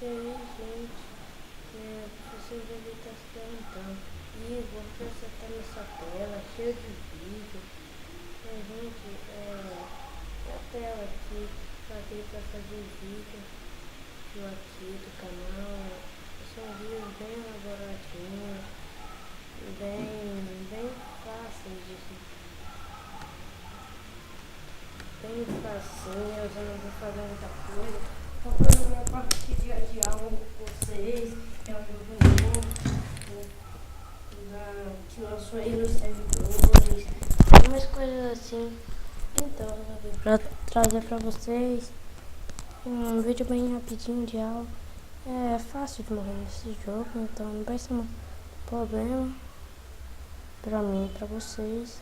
E aí, gente, vocês devem estar se perguntando, Igor, por que você está nessa tela cheia de vídeo? Gente, a tela aqui, aqui para fazer vídeo aqui do canal, são vídeos bem elaboradinhos, bem fáceis bem facinhos, eu não vou fazer muita coisa. Vou fazer uma partida de aula com vocês, que é um jogo novo, que lançou aí nos servidores, umas coisas assim. Então, eu resolvi trazer pra vocês um vídeo bem rapidinho de aula. É fácil de morrer nesse jogo, então não vai ser um problema pra mim e pra vocês.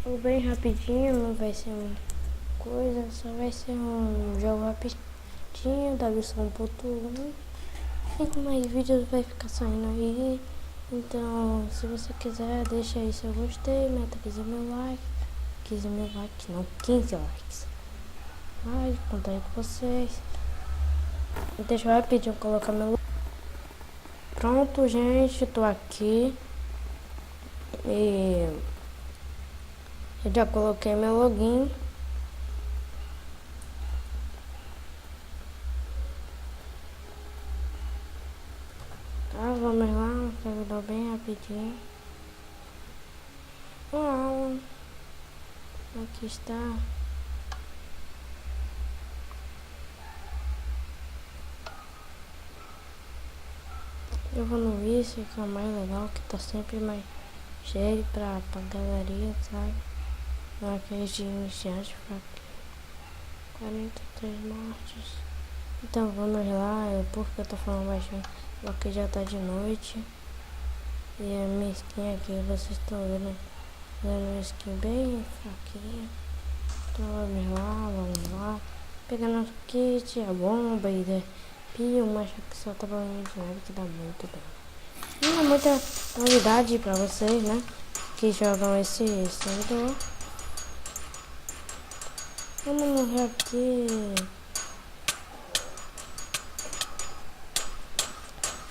Ou bem rapidinho, não vai ser muita coisa, só vai ser um jogo rapidinho da versão 1.1. E mais vídeos vai ficar saindo aí. Então, se você quiser, deixa aí seu gostei, meta 15 mil likes. 15 mil likes, não, 15 likes. Ai, contar aí com vocês. Deixa eu rapidinho colocar meu. Pronto, gente, tô aqui. E eu já coloquei meu login. Tá, vamos lá, servidor bem rapidinho. Uau, aqui está. Eu vou no isso, que é o mais legal, que tá sempre mais cheio pra galeria, sabe? Aqueles de iniciante pra 43 mortes. Então vamos lá, porque eu tô falando baixinho, porque já tá de noite. E a minha skin aqui, vocês estão vendo, uma skin bem fraquinha. Então vamos lá. Pegando nosso kit, a bomba e pio, mas que só tá falando de nada que dá muito bem. Não é muita novidade pra vocês, né? Que jogam esse servidor. Vamos morrer aqui.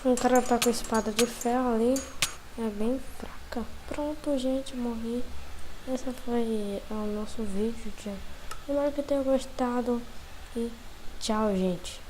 Um cara tá com espada de ferro ali. É bem fraca. Pronto, gente, morri. Esse foi o nosso vídeo. Espero que tenham gostado. E tchau, gente.